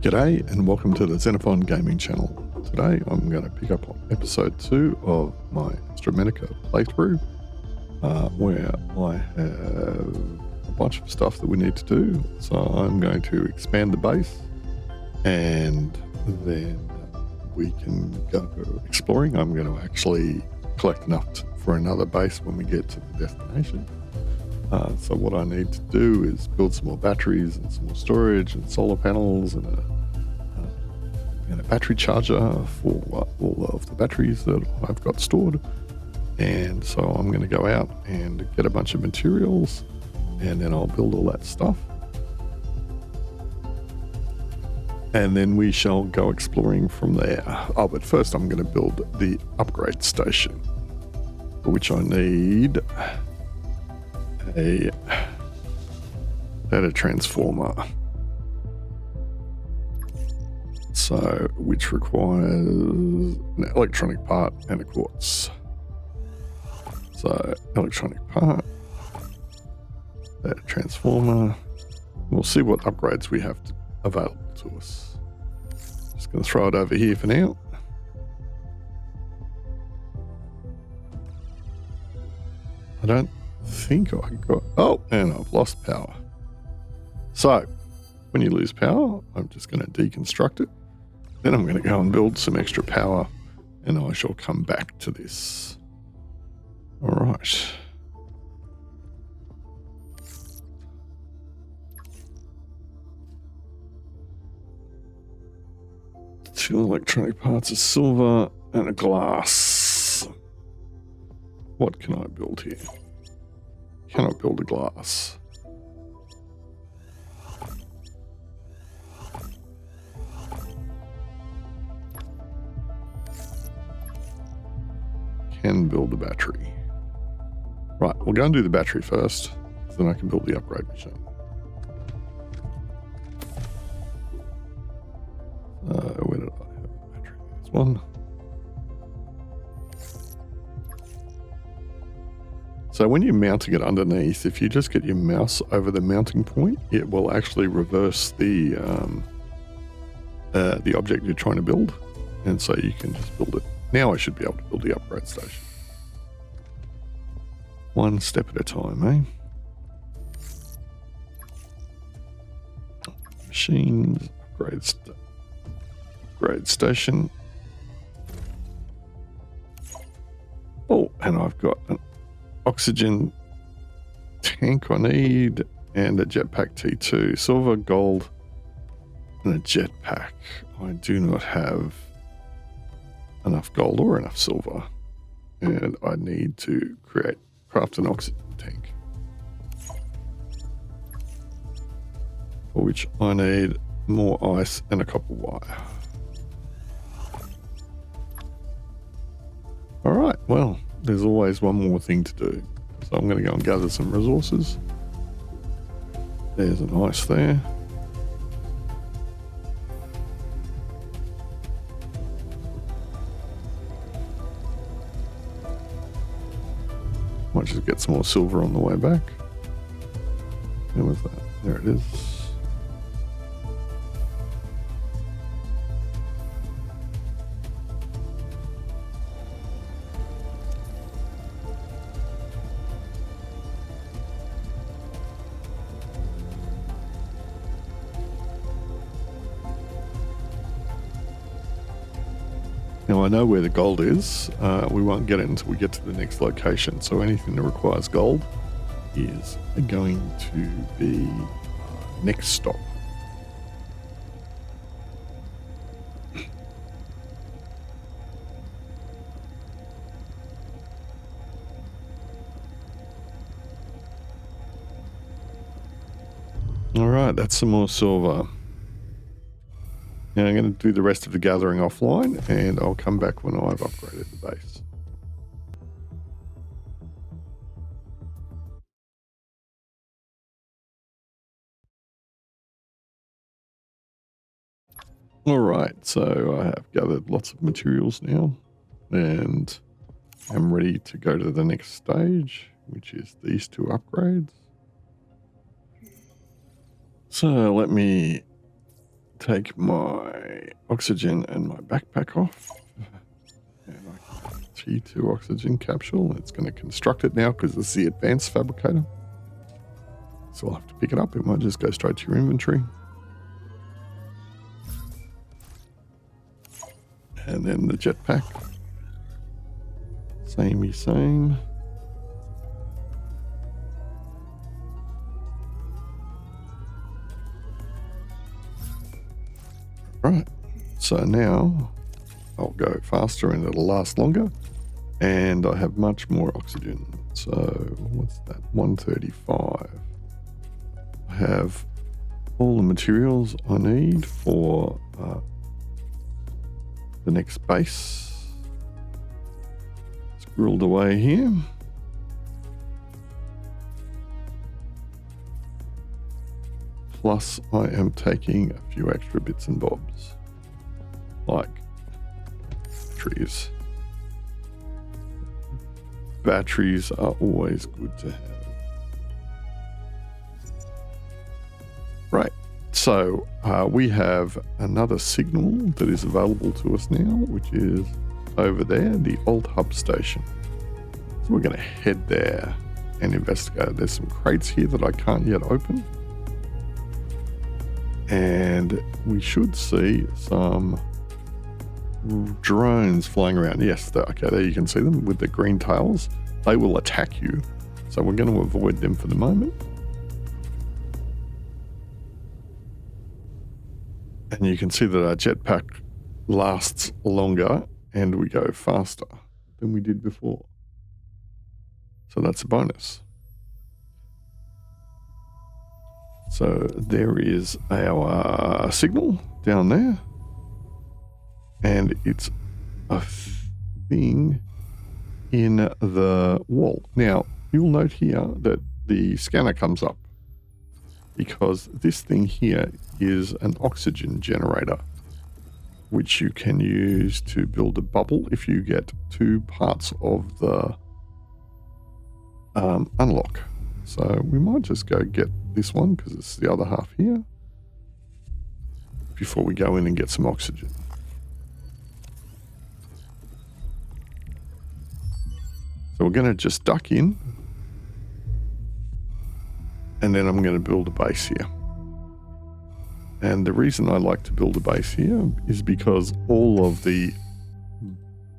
G'day and welcome to the Xenophon Gaming channel. Today I'm going to pick up on episode 2 of my Astrometica playthrough, where I have a bunch of stuff that we need to do. So I'm going to expand the base and then we can go exploring. I'm going to actually collect enough for another base when we get to the destination. So what I need to do is build some more batteries and some more storage and solar panels and a battery charger for all of the batteries that I've got stored. And so I'm going to go out and get a bunch of materials and then I'll build all that stuff. And then we shall go exploring from there. Oh, but first I'm going to build the upgrade station, for which I need a data transformer, so which requires an electronic part and a quartz. So electronic part, data transformer. We'll see what upgrades we have available to us. Just going to throw it over here for now. I don't think I got... Oh, and I've lost power. So, when you lose power, I'm just going to deconstruct it. Then I'm going to go and build some extra power, and I shall come back to this. All right. 2 electronic parts of silver and a glass. What can I build here? Cannot build a glass. Can build a battery. Right, we'll go and do the battery first, so then I can build the upgrade machine. Where did I have the battery? There's one. So when you're mounting it underneath, if you just get your mouse over the mounting point, it will actually reverse the object you're trying to build, and so you can just build it. Now I should be able to build the upgrade station. One step at a time, eh? Machines, upgrade station. Oh, and I've got an oxygen tank I need, and a jetpack T2, silver, gold, and a jetpack. I do not have enough gold or enough silver, and I need to craft an oxygen tank, for which I need more ice and a copper wire. All right, well, there's always one more thing to do. So I'm going to go and gather some resources. There's an ice there. Might just get some more silver on the way back. Where was that? There it is. Now I know where the gold is. We won't get it until we get to the next location. So anything that requires gold is going to be next stop. All right, that's some more silver. Now I'm going to do the rest of the gathering offline, and I'll come back when I've upgraded the base. All right, so I have gathered lots of materials now, and I'm ready to go to the next stage, which is these 2 upgrades. So let me take my oxygen and my backpack off. And I can T2 oxygen capsule. It's going to construct it now because it's the advanced fabricator. So I'll have to pick it up. It might just go straight to your inventory. And then the jetpack. Samey same. Right. So now I'll go faster and it'll last longer. And I have much more oxygen. So what's that? 135. I have all the materials I need for the next base. Squirreled away here. Plus I am taking a few extra bits and bobs, like trees. Batteries are always good to have. Right, so we have another signal that is available to us now, which is over there, the old hub station. So we're going to head there and investigate. There's some crates here that I can't yet open. And we should see some drones flying around. Yes, okay, there you can see them with the green tails. They will attack you. So we're going to avoid them for the moment. And you can see that our jetpack lasts longer and we go faster than we did before. So that's a bonus. So there is our signal down there. And it's a thing in the wall. Now, you'll note here that the scanner comes up because this thing here is an oxygen generator, which you can use to build a bubble if you get 2 parts of the unlock. So we might just go get this one because it's the other half here before we go in and get some oxygen. So we're going to just duck in and then I'm going to build a base here. And the reason I like to build a base here is because all of the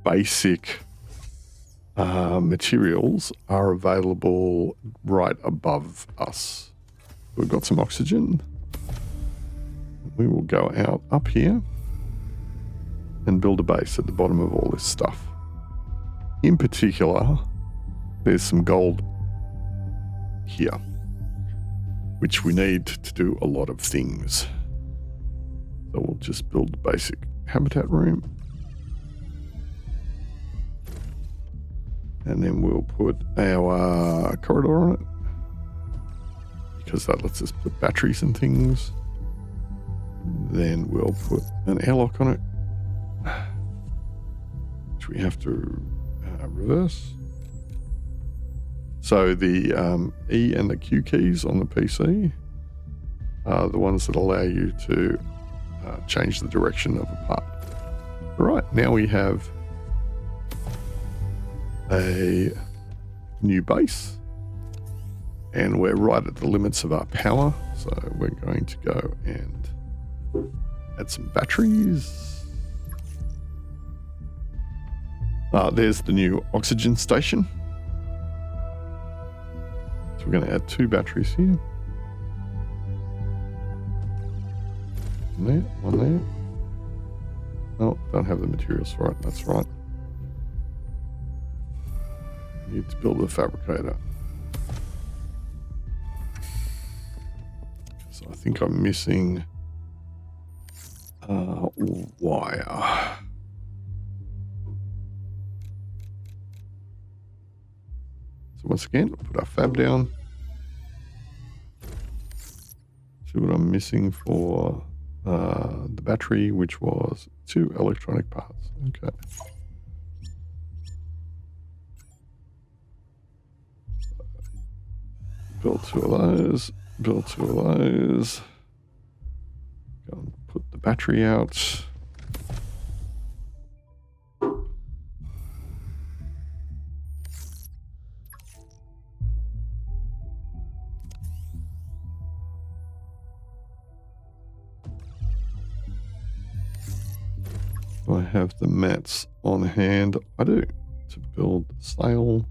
basic materials are available right above us. We've got some oxygen. We will go out up here and build a base at the bottom of all this stuff. In particular, there's some gold here, which we need to do a lot of things. So we'll just build the basic habitat room. And then we'll put our corridor on it, because that lets us put batteries and things. Then we'll put an airlock on it, which we have to reverse. So the E and the Q keys on the PC are the ones that allow you to change the direction of a part. All right, now we have a new base and we're right at the limits of our power. So we're going to go and add some batteries. There's the new oxygen station. So we're going to add 2 batteries here. One there, one there. Oh, don't have the materials for it. That's right. Need to build a fabricator. So I think I'm missing wire. So once again, we'll put our fab down. See what I'm missing for the battery, which was 2 electronic parts. Okay. Build 2 of those. Build 2 of those. Go and put the battery out. Do I have the mats on hand? I do. To build the sail,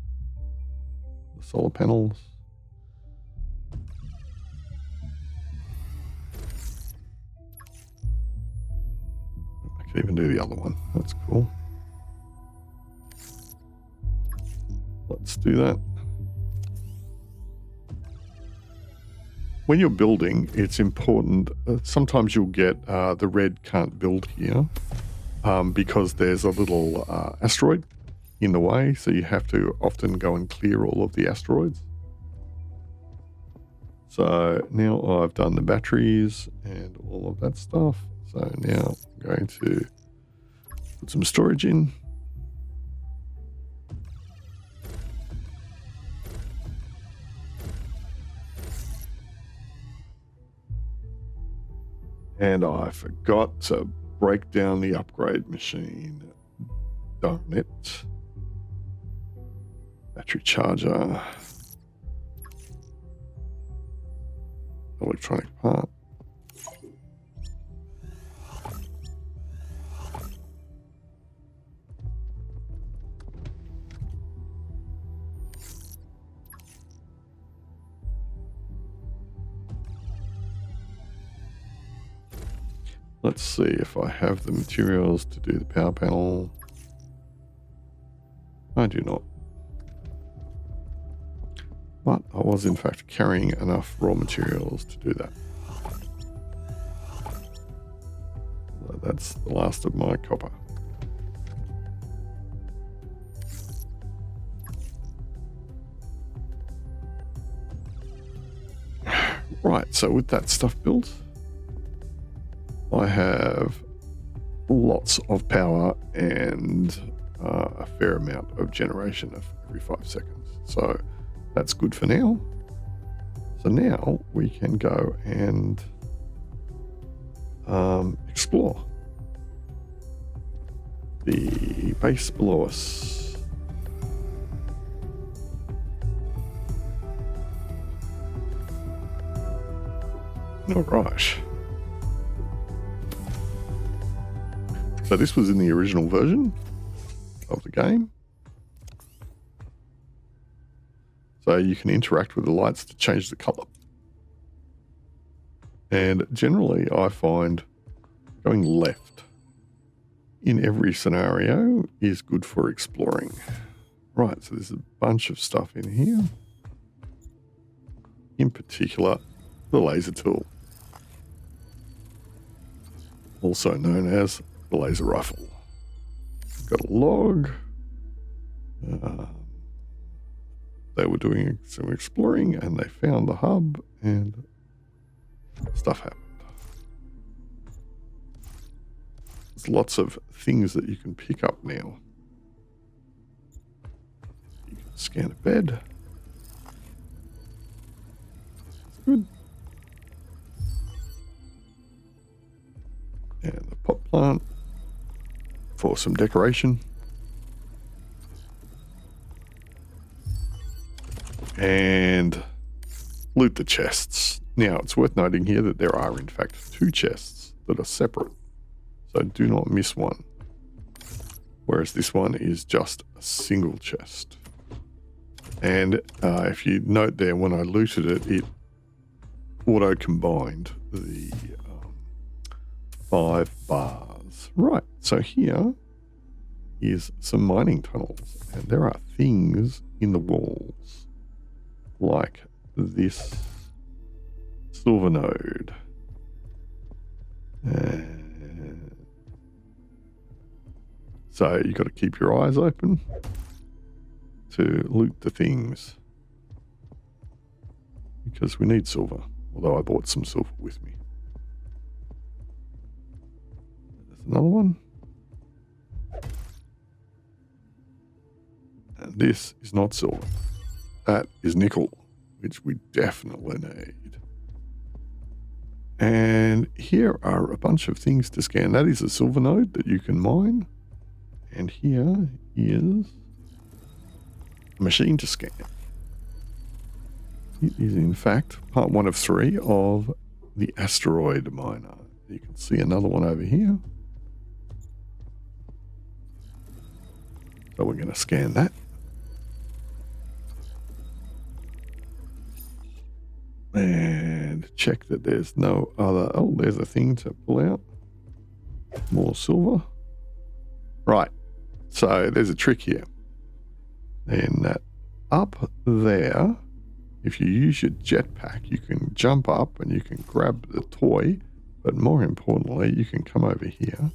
the solar panels. I can even do the other one. That's cool. Let's do that. When you're building, it's important. Sometimes you'll get the red can't build here because there's a little asteroid in the way. So you have to often go and clear all of the asteroids. So now I've done the batteries and all of that stuff. So now I'm going to put some storage in. And I forgot to break down the upgrade machine. Darn it. Battery charger. Electronic part. Let's see if I have the materials to do the power panel. I do not. But I was in fact carrying enough raw materials to do that. So that's the last of my copper. Right, so with that stuff built, I have lots of power and a fair amount of generation of every 5 seconds. So that's good for now. So now we can go and explore the base below us. All right. So this was in the original version of the game. So you can interact with the lights to change the color. And generally I find going left in every scenario is good for exploring. Right, so there's a bunch of stuff in here. In particular, the laser tool, also known as the laser rifle. Got a log. They were doing some exploring and they found the hub and stuff happened. There's lots of things that you can pick up now. You can scan a bed. That's good. And the pot plant for some decoration. And loot the chests. Now, it's worth noting here that there are, in fact, 2 chests that are separate. So do not miss one. Whereas this one is just a single chest. And if you note there, when I looted it, it auto-combined the 5 bars. Right, so here is some mining tunnels. And there are things in the walls. Like this silver node. And so you got to keep your eyes open to loot the things. Because we need silver. Although I bought some silver with me. There's another one. And this is not silver. That is nickel, which we definitely need. And here are a bunch of things to scan. That is a silver node that you can mine. And here is a machine to scan. It is in fact part 1 of 3 of the asteroid miner. You can see another one over here. So we're going to scan that. And check that there's no other... Oh, there's a thing to pull out. More silver. Right. So there's a trick here. And that up there, if you use your jetpack, you can jump up and you can grab the toy. But more importantly, you can come over here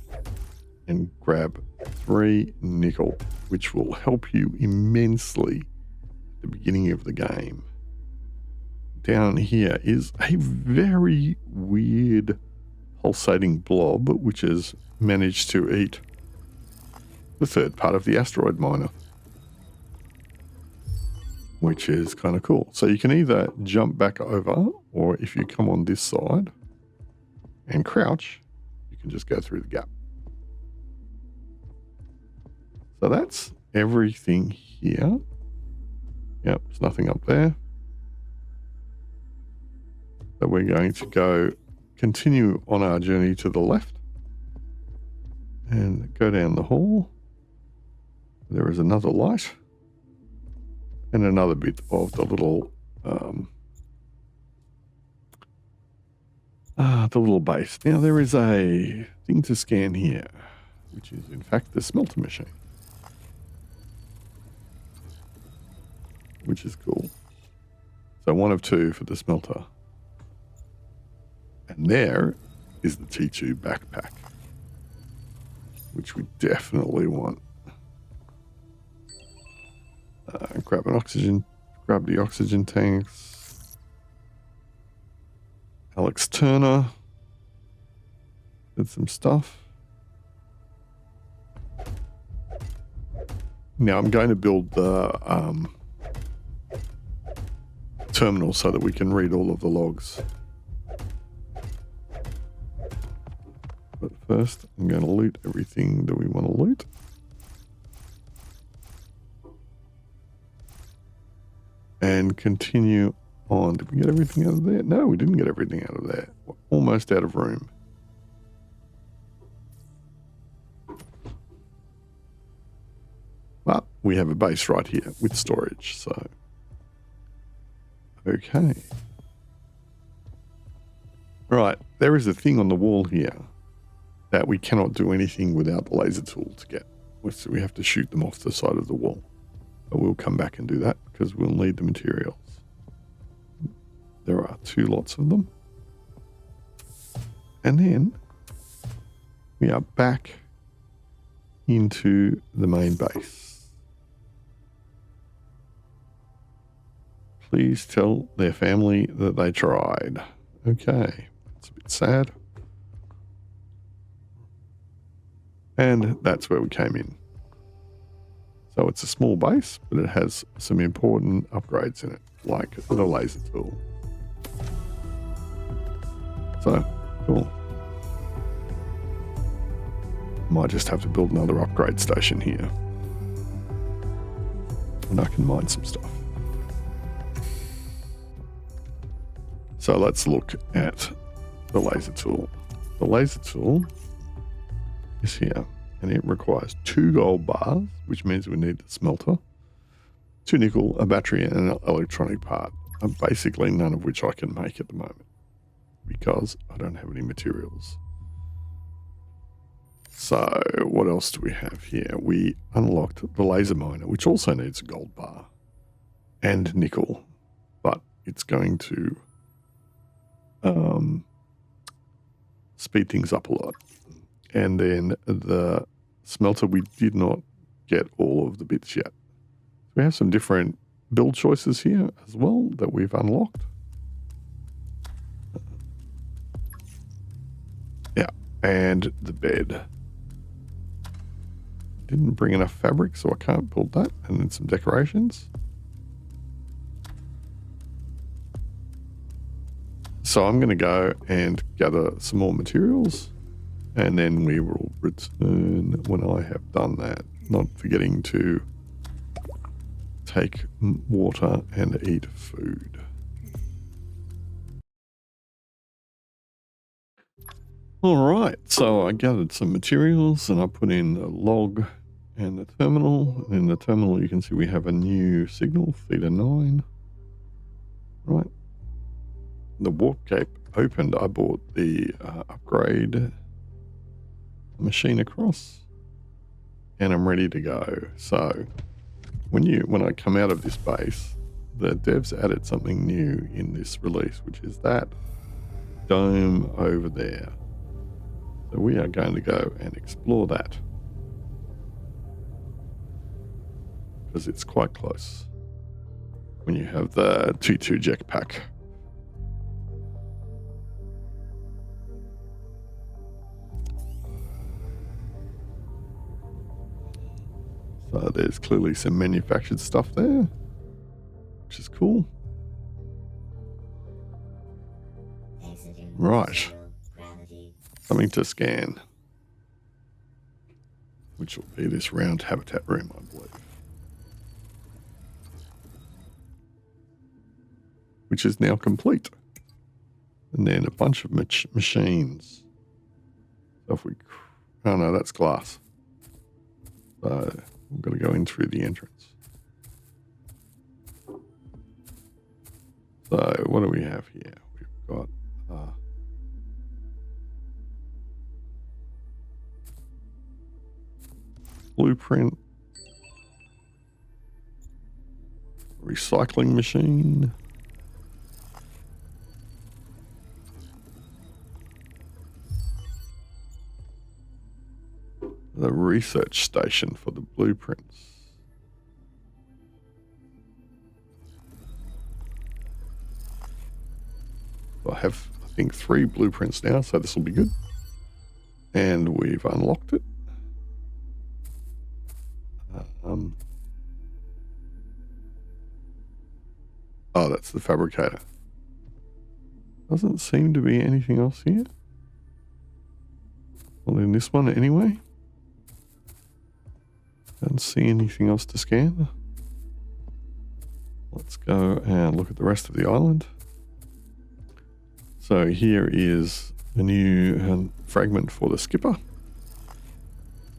and grab 3 nickel, which will help you immensely at the beginning of the game. Down here is a very weird pulsating blob, which has managed to eat the 3rd part of the asteroid miner, which is kind of cool. So you can either jump back over, or if you come on this side and crouch, you can just go through the gap. So that's everything here. Yep, there's nothing up there. So we're going to continue on our journey to the left and go down the hall. There is another light and another bit of the little base. Now there is a thing to scan here, which is in fact the smelter machine, which is cool. So 1 of 2 for the smelter. And there is the T2 backpack, which we definitely want. Grab the oxygen tanks. Alex Turner did some stuff. Now I'm going to build the terminal so that we can read all of the logs. But first, I'm going to loot everything that we want to loot. And continue on. Did we get everything out of there? No, we didn't get everything out of there. We're almost out of room. But we have a base right here with storage, so... Okay. Right, there is a thing on the wall here that we cannot do anything without the laser tool to get. So we have to shoot them off the side of the wall. But we'll come back and do that because we'll need the materials. There are 2 lots of them. And then we are back into the main base. Please tell their family that they tried. Okay, it's a bit sad. And that's where we came in. So it's a small base, but it has some important upgrades in it, like the laser tool. So, cool. Might just have to build another upgrade station here. And I can mine some stuff. So let's look at the laser tool. The laser tool is here, and it requires 2 gold bars, which means we need the smelter, 2 nickel, a battery, and an electronic part. Basically none of which I can make at the moment because I don't have any materials. So what else do we have here? We unlocked the laser miner, which also needs a gold bar and nickel, but it's going to speed things up a lot. And then the smelter, we did not get all of the bits yet. We have some different build choices here as well that we've unlocked. Yeah, and the bed. Didn't bring enough fabric, so I can't build that. And then some decorations. so I'm going to go and gather some more materials, and then we will return when I have done that, not forgetting to take water and eat food. All right, so I gathered some materials and I put in the log and the terminal. And in the terminal, you can see we have a new signal, feeder 9. Right. The warp gate opened. I bought the upgrade machine across, and I'm ready to go. So when I come out of this base, the devs added something new in this release, which is that dome over there. So we are going to go and explore that because it's quite close when you have the T2 jetpack. So there's clearly some manufactured stuff there, which is cool. Right. Something to scan, which will be this round habitat room, I believe. Which is now complete. And then a bunch of machines. So if we... Oh no, that's glass. So we've got to go in through the entrance. So what do we have here? We've got... blueprint. Recycling machine. The research station for the blueprints. So I have, I think, 3 blueprints now, so this will be good. And we've unlocked it. Oh, that's the fabricator. Doesn't seem to be anything else here. Well, in this one anyway. Don't see anything else to scan. Let's go and look at the rest of the island. So here is a new fragment for the skipper.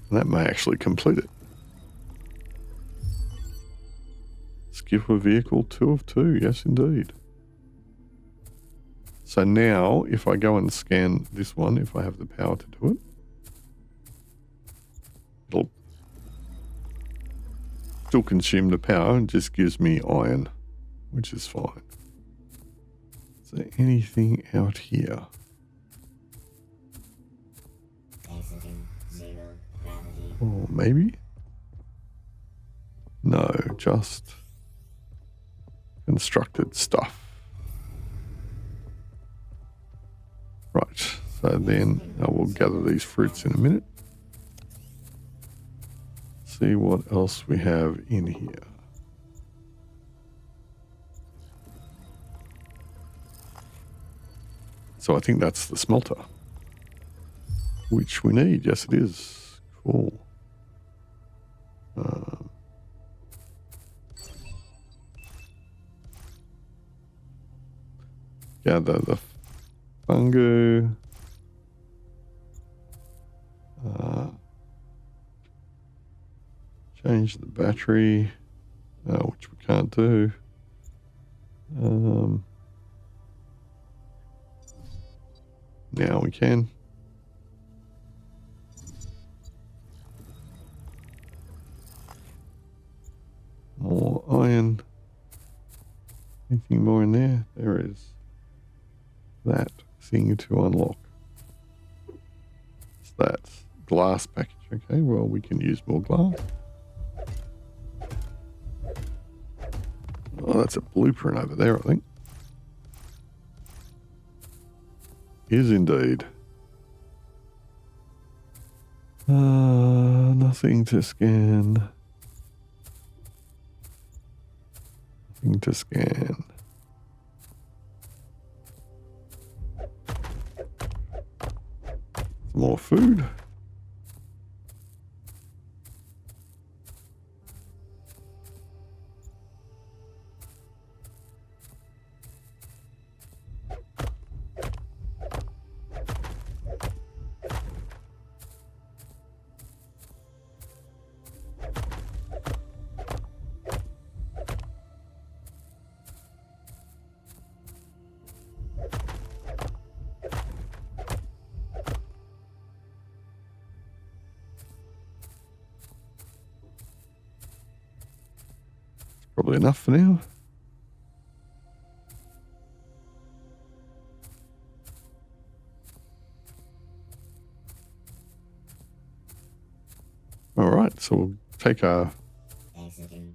And that may actually complete it. Skipper vehicle 2 of 2, yes indeed. So now if I go and scan this one, if I have the power to do it, it'll still consume the power and just gives me iron, which is fine. Is there anything out here? Or maybe? No, just constructed stuff. Right, so then I will gather these fruits in a minute. See what else we have in here. So I think that's the smelter, which we need. Yes, it is. Cool. Gather the fungu. Change the battery, which we can't do. Now we can. More iron. Anything more in there? There is. That thing to unlock. So that's glass package. Okay, well, we can use more glass. Oh, that's a blueprint over there, I think. Is indeed. Nothing to scan. Nothing to scan. some more food. Probably enough for now. All right, so we'll take our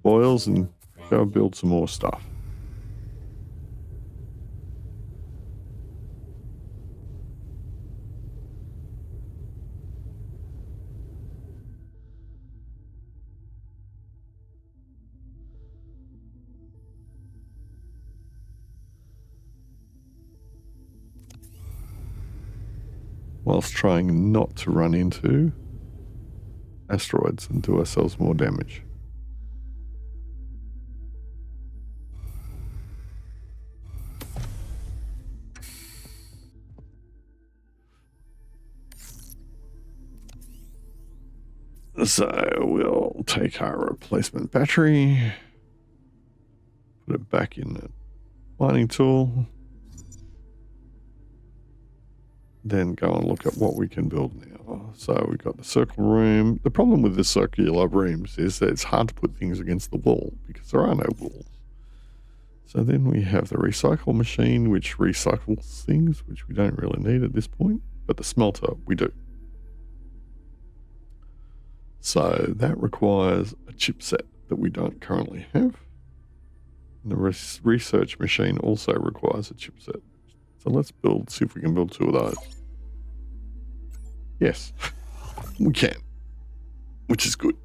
oils and go build some more stuff. Whilst trying not to run into asteroids and do ourselves more damage. So we'll take our replacement battery, put it back in the mining tool, then go and look at what we can build now. So we've got the circle room. The problem with the circular rooms is that it's hard to put things against the wall because there are no walls. So then we have the recycle machine, which recycles things, which we don't really need at this point, but the smelter we do. So that requires a chipset that we don't currently have. And the research machine also requires a chipset. So let's see if we can build 2 of those. Yes, we can, which is good.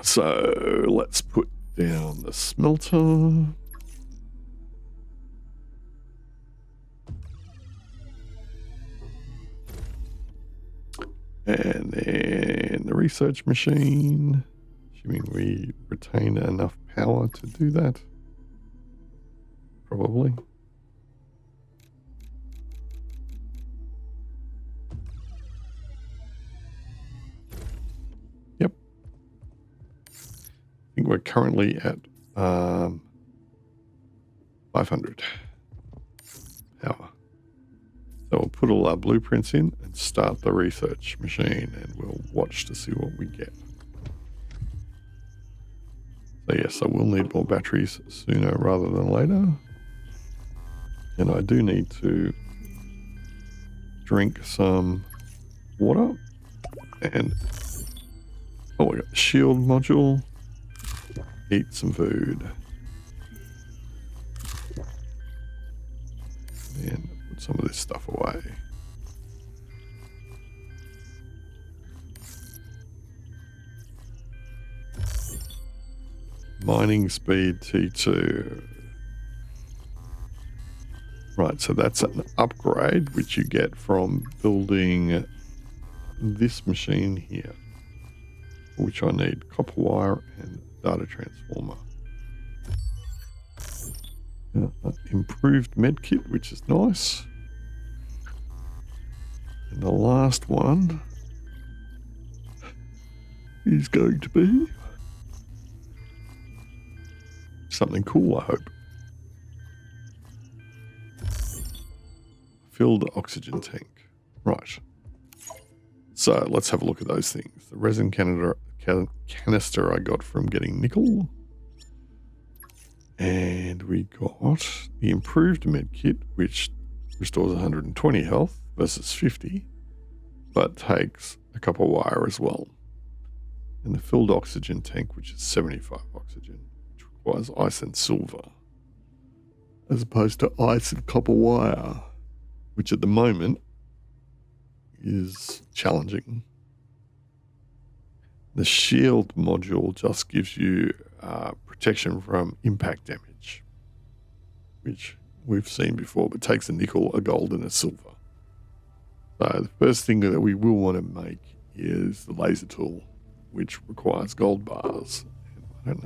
So let's put down the smelter. And then the research machine, assuming we retain enough power to do that. Probably. Yep. I think we're currently at 500 power. So we'll put all our blueprints in and start the research machine, and we'll watch to see what we get. So yes, I will need more batteries sooner rather than later. And I do need to drink some water. And oh, we got the shield module. Eat some food. And put some of this stuff away. Mining speed T2. Right, so that's an upgrade which you get from building this machine here, which I need copper wire and data transformer. Improved med kit, which is nice. And the last one is going to be something cool, I hope. Filled oxygen tank. Right. So let's have a look at those things. The resin canister I got from getting nickel. And we got the improved med kit, which restores 120 health versus 50, but takes a copper wire as well. And the filled oxygen tank, which is 75 oxygen, which requires ice and silver, as opposed to ice and copper wire, which at the moment is challenging. The shield module just gives you protection from impact damage, which we've seen before, but takes a nickel, a gold, and a silver. So the first thing that we will want to make is the laser tool, which requires gold bars. And I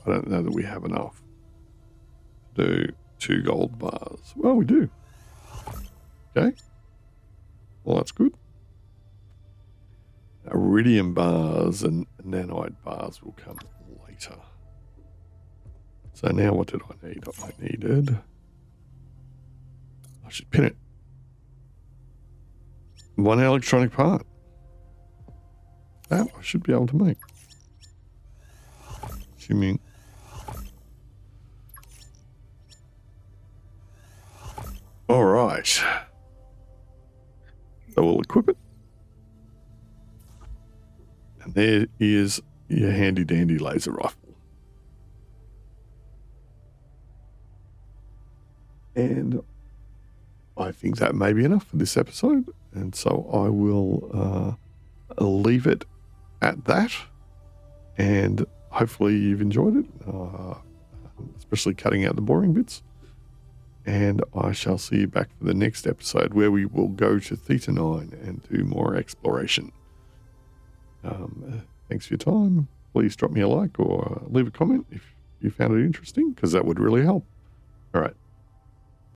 don't know that we have enough to do 2 gold bars. Well, we do. Okay. Well, that's good. Iridium bars and nanite bars will come later. So now what did I need? I should pin it. 1 electronic part. That I should be able to make. Assuming. All right. So we'll equip it. And there is your handy dandy laser rifle. And I think that may be enough for this episode. And so I will leave it at that. And hopefully you've enjoyed it, especially cutting out the boring bits. And I shall see you back for the next episode where we will go to Theta 9 and do more exploration. Thanks for your time. Please drop me a like or leave a comment if you found it interesting, because that would really help. All right.